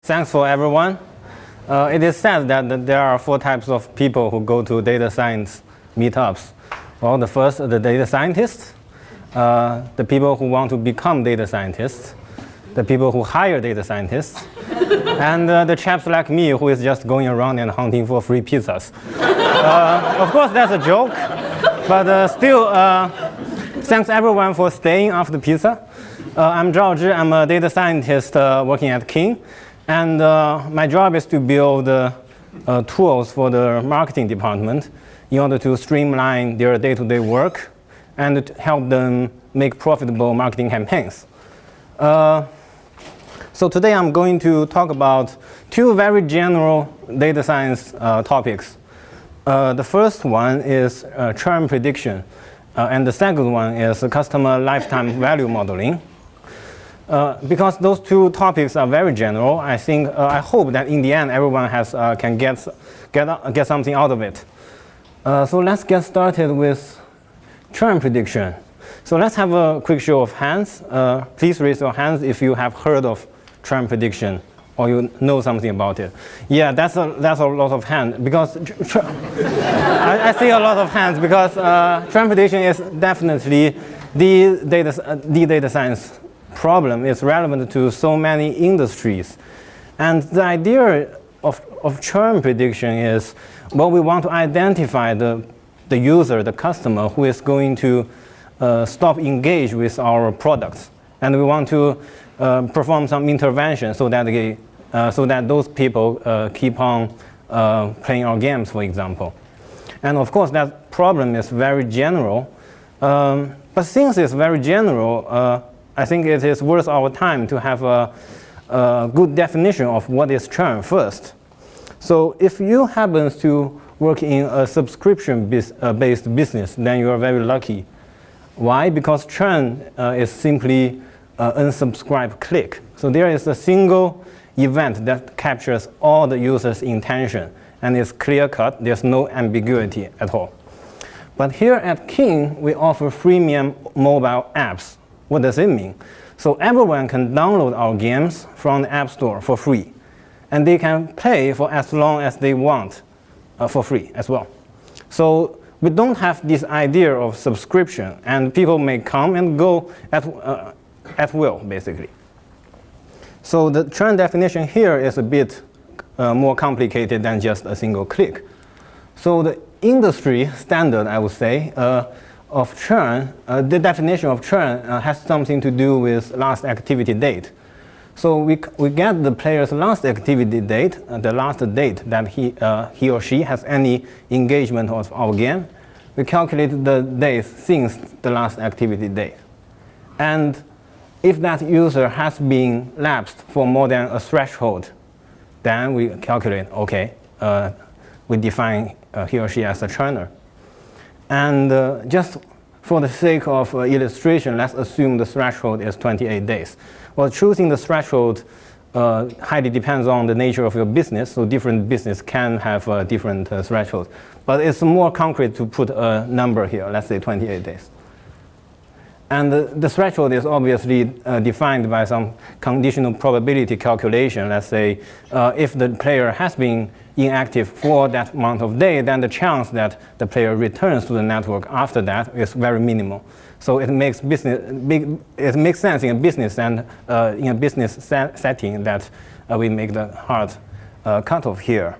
Thanks for everyone. It is said that there are 4 types of people who go to data science meetups. Well, the first, the data scientists, the people who want to become data scientists, the people who hire data scientists, and the chaps like me who is just going around and hunting for free pizzas. Of course, that's a joke, but still, thanks everyone for staying after pizza. I'm Zhaozhi. I'm a data scientist working at Qian. And my job is to build tools for the marketing department in order to streamline their day-to-day work and to help them make profitable marketing campaigns. So today I'm going to talk about 2 very general data science topics. The first one is churn prediction, and the second one is customer lifetime value modeling. Because those 2 topics are very general, I hope that in the end everyone can get something out of it. So let's get started with churn prediction. So let's have a quick show of hands. Please raise your hands if you have heard of churn prediction or you know something about it. Yeah, that's a lot of hands because I see a lot of hands because churn prediction is definitely the data science problem. Is relevant to so many industries. And the idea of churn prediction is, well, we want to identify the user, the customer, who is going to stop engage with our products. And we want to perform some intervention so that those people keep on playing our games, for example. And of course, that problem is very general. But since it's very general, I think it is worth our time to have a good definition of what is churn first. So if you happen to work in a subscription-based business, then you are very lucky. Why? Because churn is simply unsubscribe click. So there is a single event that captures all the user's intention and is clear-cut. There's no ambiguity at all. But here at Qian, we offer freemium mobile apps. What does it mean? So everyone can download our games from the App Store for free. And they can play for as long as they want for free as well. So we don't have this idea of subscription, and people may come and go at will, basically. So the churn definition here is a bit more complicated than just a single click. So the industry standard, I would say, of churn, the definition of churn has something to do with last activity date. So we get the player's last activity date, the last date that he or she has any engagement of our game. We calculate the days since the last activity date. And if that user has been lapsed for more than a threshold, then we calculate, okay, we define he or she as a churner. And just for the sake of illustration, let's assume the threshold is 28 days. Well, choosing the threshold highly depends on the nature of your business, so different business can have different thresholds. But it's more concrete to put a number here, let's say 28 days. And the threshold is obviously defined by some conditional probability calculation. Let's say if the player has been inactive for that amount of days, then the chance that the player returns to the network after that is very minimal. So it makes sense in a business and in a business setting that we make the hard cutoff here.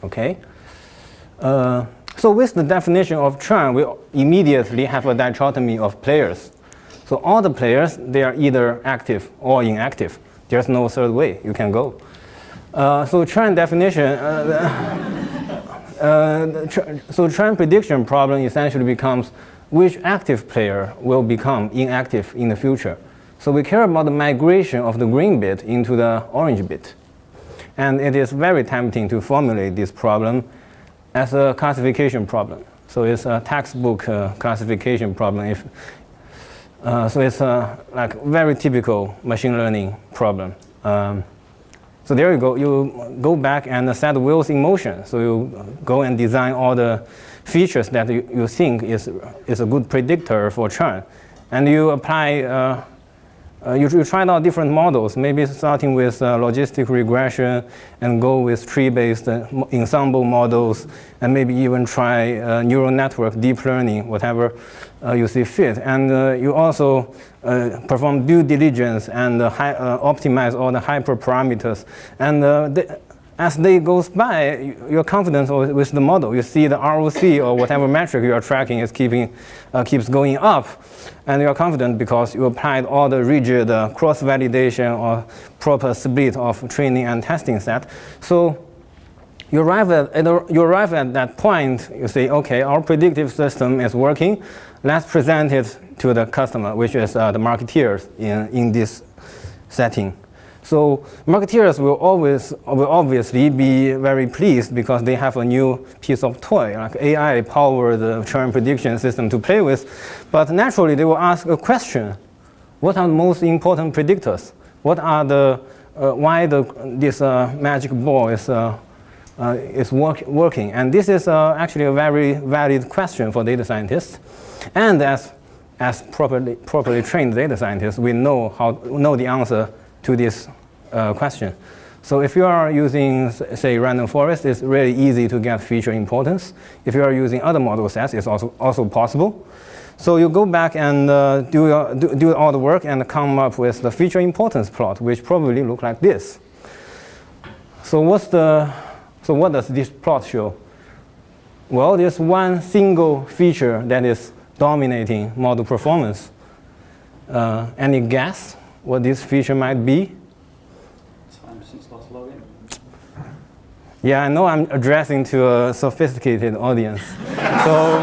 Okay. So with the definition of churn, we immediately have a dichotomy of players. So all the players, they are either active or inactive. There's no third way you can go. So churn definition, so churn prediction problem essentially becomes which active player will become inactive in the future. So we care about the migration of the green bit into the orange bit. And it is very tempting to formulate this problem as a classification problem. So it's a textbook classification problem. So it's like very typical machine learning problem. So there you go. You go back and set wheels in motion. So you go and design all the features that you think is a good predictor for churn. And you apply You tried out different models, maybe starting with logistic regression and go with tree-based ensemble models, and maybe even try neural network, deep learning, whatever you see fit. And you also perform due diligence and optimize all the hyperparameters. And as day goes by, you're confident with the model. You see the ROC or whatever metric you are tracking is keeps going up. And you're confident because you applied all the rigid cross-validation or proper split of training and testing set. So you arrive at that point, you say, okay, our predictive system is working. Let's present it to the customer, which is the marketeers in this setting. So marketeers will obviously be very pleased because they have a new piece of toy, like AI-powered churn prediction system to play with. But naturally, they will ask a question: what are the most important predictors? What are why this magic ball is working? And this is actually a very valid question for data scientists. And as properly trained data scientists, we know the answer to this question. So if you are using, say, random forest, it's really easy to get feature importance. If you are using other model sets, it's also possible. So you go back and do all the work and come up with the feature importance plot, which probably look like this. So what does this plot show? Well, there's one single feature that is dominating model performance. Any guess what this feature might be? Time since last login. Yeah, I know I'm addressing to a sophisticated audience. So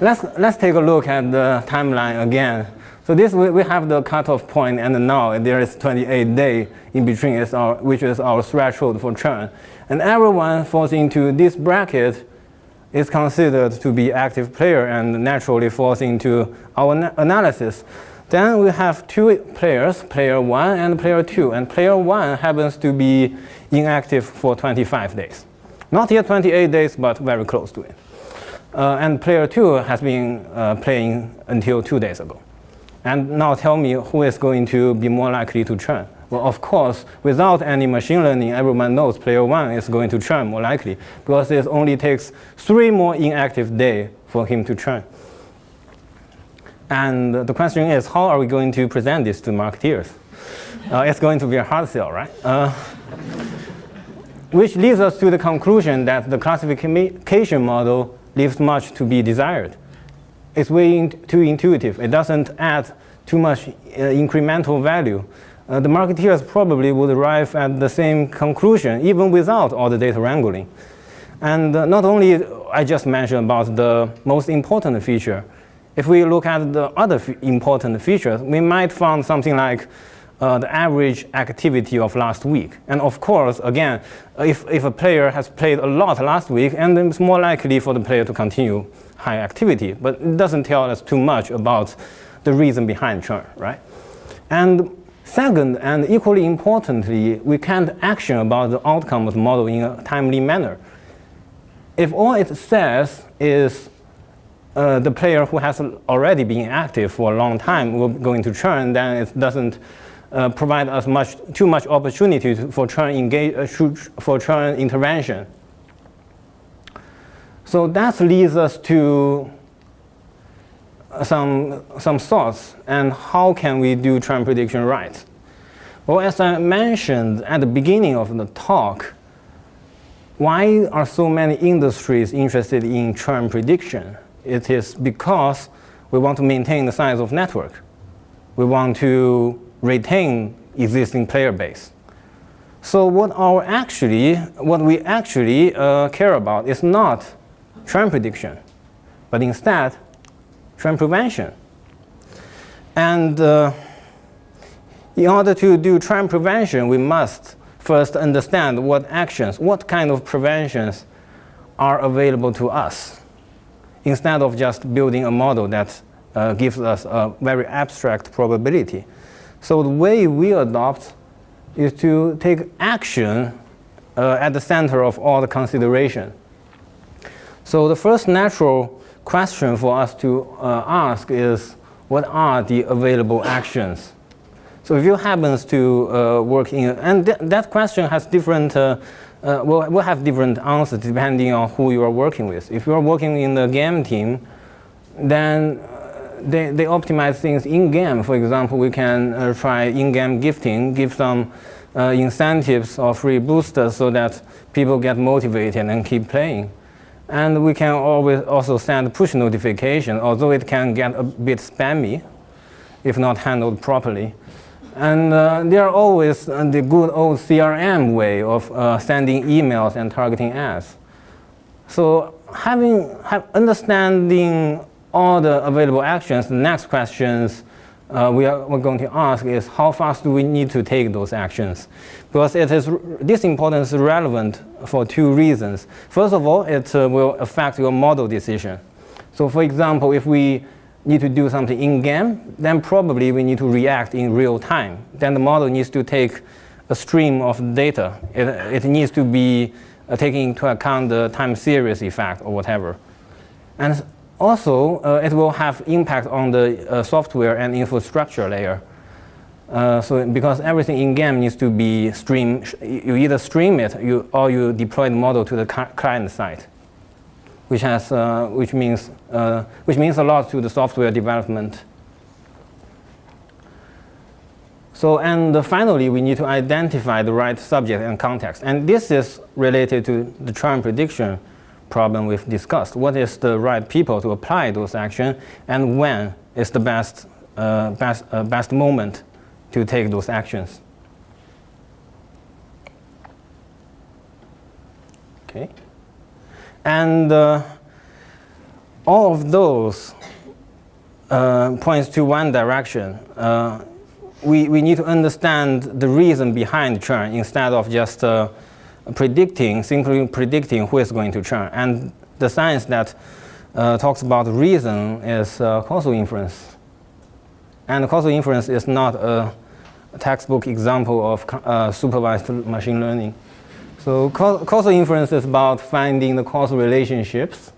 let's take a look at the timeline again. So this we have the cutoff point, and now there is 28 days in between, which is our threshold for churn. And everyone falls into this bracket is considered to be active player and naturally falls into our analysis. Then we have two players, player 1 and player 2, and player 1 happens to be inactive for 25 days. Not yet 28 days, but very close to it. And player 2 has been playing until 2 days ago. And now tell me who is going to be more likely to churn. Well, of course, without any machine learning, everyone knows player 1 is going to churn more likely because it only takes 3 more inactive days for him to churn. And the question is, how are we going to present this to marketeers? It's going to be a hard sell, right? Which leads us to the conclusion that the classification model leaves much to be desired. It's way too intuitive. It doesn't add too much incremental value. The marketeers probably would arrive at the same conclusion even without all the data wrangling. And not only I just mentioned about the most important feature, if we look at the other important features, we might find something like the average activity of last week. And of course, again, if a player has played a lot last week, and it's more likely for the player to continue high activity, but it doesn't tell us too much about the reason behind churn, right? And second, and equally importantly, we can't action about the outcome of the model in a timely manner. If all it says is the player who has already been active for a long time will going to churn, then it doesn't provide us too much opportunity for churn intervention. So that leads us to some thoughts, and how can we do churn prediction right? Well, as I mentioned at the beginning of the talk, why are so many industries interested in churn prediction? It is because we want to maintain the size of network. We want to retain existing player base. So what we actually care about is not churn prediction, but instead churn prevention. And in order to do churn prevention, we must first understand what kind of preventions are available to us, instead of just building a model that gives us a very abstract probability. So the way we adopt is to take action at the center of all the consideration. So the first natural question for us to ask is, what are the available actions? So if you happen to work in, and that question has different, will have different answers depending on who you are working with. If you are working in the game team, then they optimize things in-game. For example, we can try in-game gifting, give some incentives or free boosters so that people get motivated and keep playing. And we can always also send push notification, although it can get a bit spammy if not handled properly. And there are always the good old CRM way of sending emails and targeting ads. So understanding all the available actions, the next questions we're going to ask is how fast do we need to take those actions? Because this importance is relevant for two reasons. First of all, it will affect your model decision. So for example, if we need to do something in-game, then probably we need to react in real time. Then the model needs to take a stream of data. It needs to be taking into account the time series effect or whatever. And also, it will have impact on the software and infrastructure layer. So because everything in-game needs to be streamed, you either stream it or you deploy the model to the client side, which means a lot to the software development. So, and finally, we need to identify the right subject and context. And this is related to the churn prediction problem we've discussed. What is the right people to apply those actions, and when is the best moment to take those actions? Okay. And all of those points to one direction. We need to understand the reason behind churn instead of just simply predicting who is going to churn. And the science that talks about reason is causal inference. And causal inference is not a textbook example of supervised machine learning. So causal inference is about finding the causal relationships,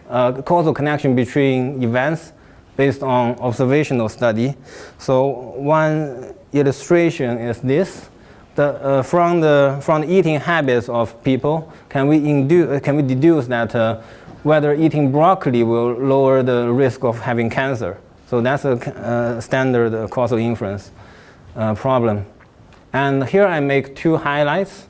causal connection between events based on observational study. So one illustration is this. From the eating habits of people, can we deduce that whether eating broccoli will lower the risk of having cancer? So that's a standard causal inference problem. And here I make two highlights.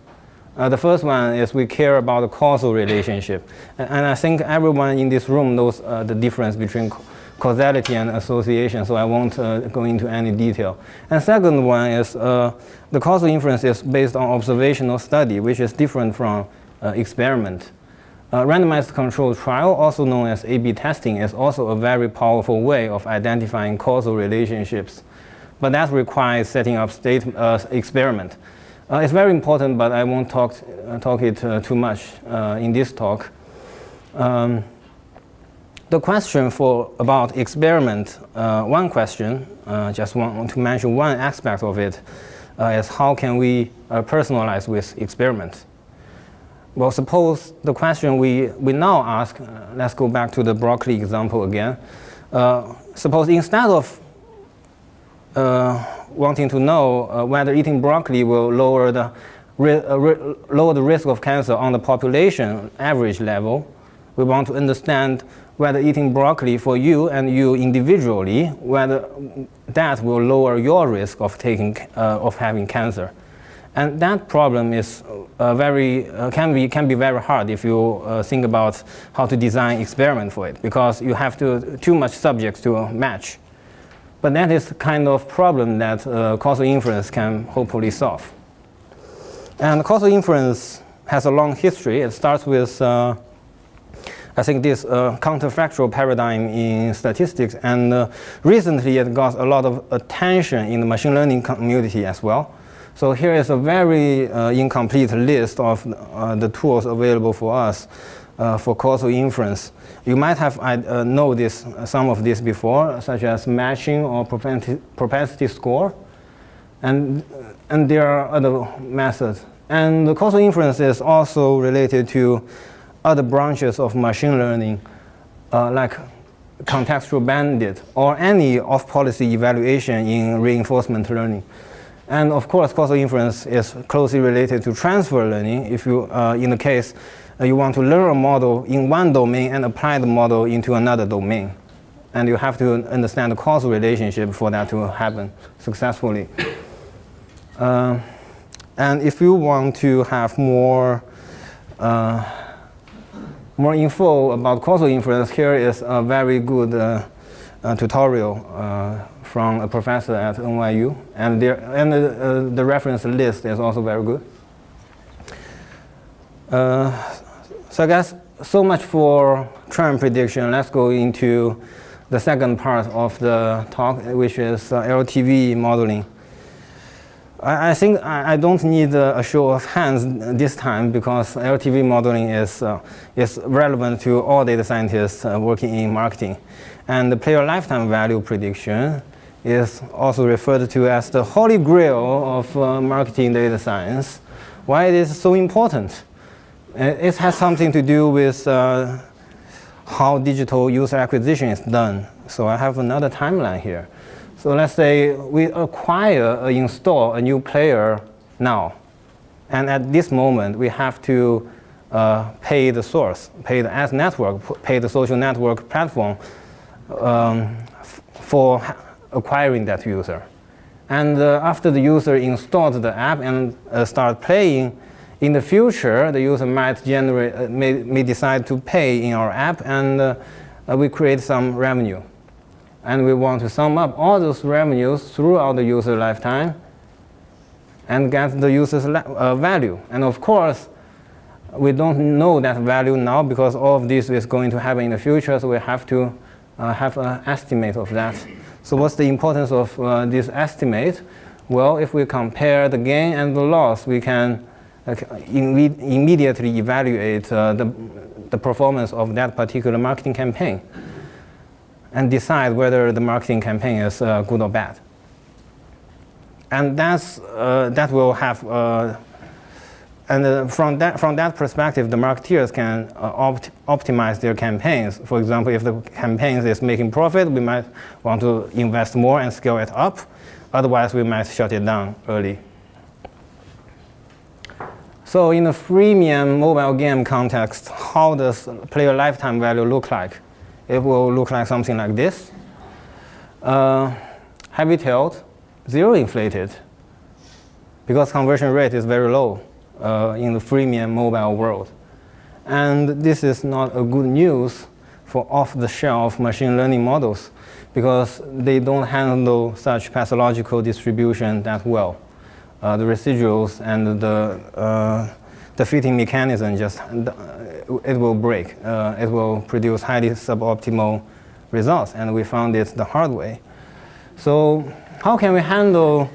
The first one is we care about the causal relationship. And I think everyone in this room knows the difference between causality and association, so I won't go into any detail. And second one is the causal inference is based on observational study, which is different from experiment. Randomized controlled trial, also known as A/B testing, is also a very powerful way of identifying causal relationships. But that requires setting up experiment. It's very important, but I won't talk it too much in this talk. The question about experiment, one question, just want to mention one aspect of it, is how can we personalize with experiment? Well, suppose the question we now ask, let's go back to the broccoli example again. Suppose instead of wanting to know whether eating broccoli will lower the risk of cancer on the population average level, we want to understand whether eating broccoli for you and you individually, whether that will lower your risk of having cancer. And that problem is can be very hard if you think about how to design experiment for it, because you have too much subjects to match. But that is the kind of problem that causal inference can hopefully solve. And causal inference has a long history. It starts with I think this counterfactual paradigm in statistics, and recently it got a lot of attention in the machine learning community as well. So here is a very incomplete list of the tools available for us for causal inference. You might have know some of this before, such as matching or propensity score, and there are other methods. And the causal inference is also related to other branches of machine learning, like contextual bandit, or any off-policy evaluation in reinforcement learning. And of course, causal inference is closely related to transfer learning. If you, in the case, you want to learn a model in one domain and apply the model into another domain. And you have to understand the causal relationship for that to happen successfully. And if you want to have more info about causal inference, here is a very good tutorial from a professor at NYU, and the reference list is also very good. So I guess so much for Churn prediction. Let's go into the second part of the talk, which is LTV modeling. I think I don't need a show of hands this time, because LTV modeling is relevant to all data scientists working in marketing. And the player lifetime value prediction is also referred to as the holy grail of marketing data science. Why it is so important? It has something to do with how digital user acquisition is done. So I have another timeline here. So let's say we acquire or install a new player now. And at this moment, we have to pay the source, pay the ads network, pay the social network platform for acquiring that user. And after the user installs the app and start playing, in the future, the user might may decide to pay in our app, and we create some revenue. And we want to sum up all those revenues throughout the user lifetime and get the user's value. And of course, we don't know that value now, because all of this is going to happen in the future, so we have to have an estimate of that. So what's the importance of this estimate? Well, if we compare the gain and the loss, we can immediately evaluate the performance of that particular marketing campaign and decide whether the marketing campaign is good or bad. And that will have, from that perspective, the marketeers can optimize their campaigns. For example, if the campaign is making profit, we might want to invest more and scale it up. Otherwise, we might shut it down early. So in the freemium mobile game context, how does player lifetime value look like? It will look like something like this. Heavy-tailed, zero inflated, because conversion rate is very low in the freemium mobile world. And this is not a good news for off-the-shelf machine learning models, because they don't handle such pathological distribution that well. The residuals and the fitting mechanism it will break. It will produce highly suboptimal results, and we found it the hard way. So how can we handle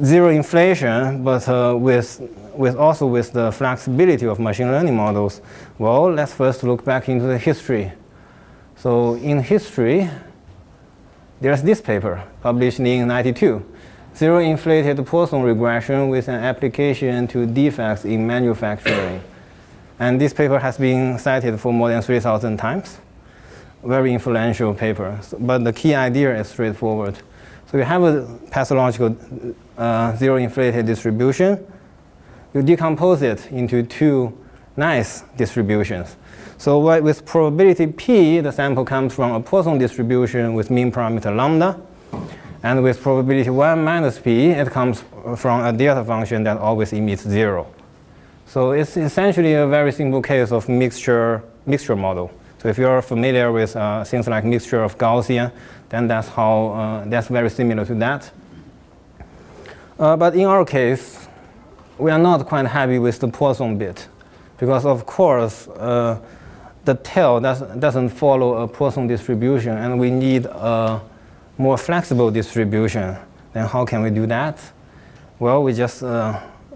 zero inflation, but also with the flexibility of machine learning models? Well, let's first look back into the history. So in history, there's this paper published in '92. Zero inflated Poisson regression with an application to defects in manufacturing. And this paper has been cited for more than 3,000 times. Very influential paper, but the key idea is straightforward. So you have a pathological zero inflated distribution. You decompose it into two nice distributions. So with probability p, the sample comes from a Poisson distribution with mean parameter lambda. And with probability 1 minus p, it comes from a delta function that always emits 0. So it's essentially a very simple case of mixture model. So if you're familiar with things like mixture of Gaussian, then that's very similar to that. But in our case, we are not quite happy with the Poisson bit, because of course the tail doesn't follow a Poisson distribution, and we need a more flexible distribution. Then how can we do that? Well, we just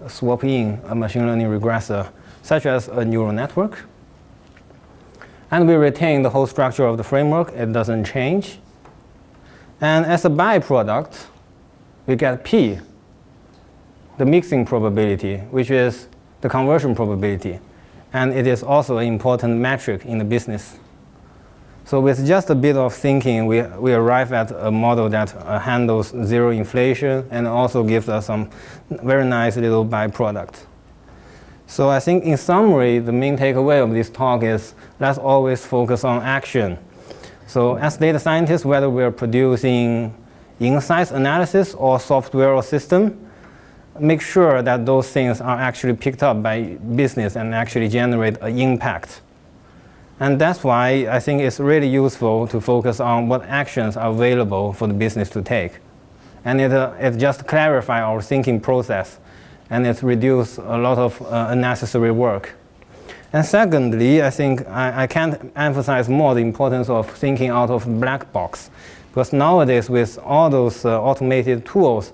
swap in a machine learning regressor, such as a neural network. And we retain the whole structure of the framework. It doesn't change. And as a byproduct, we get P, the mixing probability, which is the conversion probability. And it is also an important metric in the business. So with just a bit of thinking, we arrive at a model that handles zero inflation and also gives us some very nice little byproduct. So I think in summary, the main takeaway of this talk is let's always focus on action. So as data scientists, whether we're producing insights analysis or software or system, make sure that those things are actually picked up by business and actually generate an impact. And that's why I think it's really useful to focus on what actions are available for the business to take. And it just clarifies our thinking process, and it reduces a lot of unnecessary work. And secondly, I think I can't emphasize more the importance of thinking out of the black box. Because nowadays, with all those automated tools,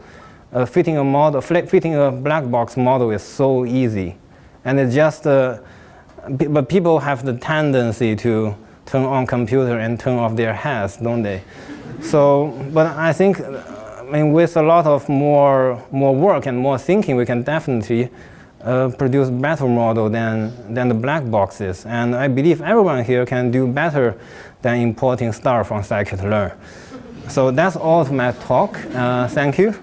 fitting a black box model is so easy. And it's just, but people have the tendency to turn on computer and turn off their heads, don't they? So, but I think, with a lot of more work and more thinking, we can definitely produce better model than the black boxes. And I believe everyone here can do better than importing stuff from scikit-learn. So that's all of my talk. Thank you.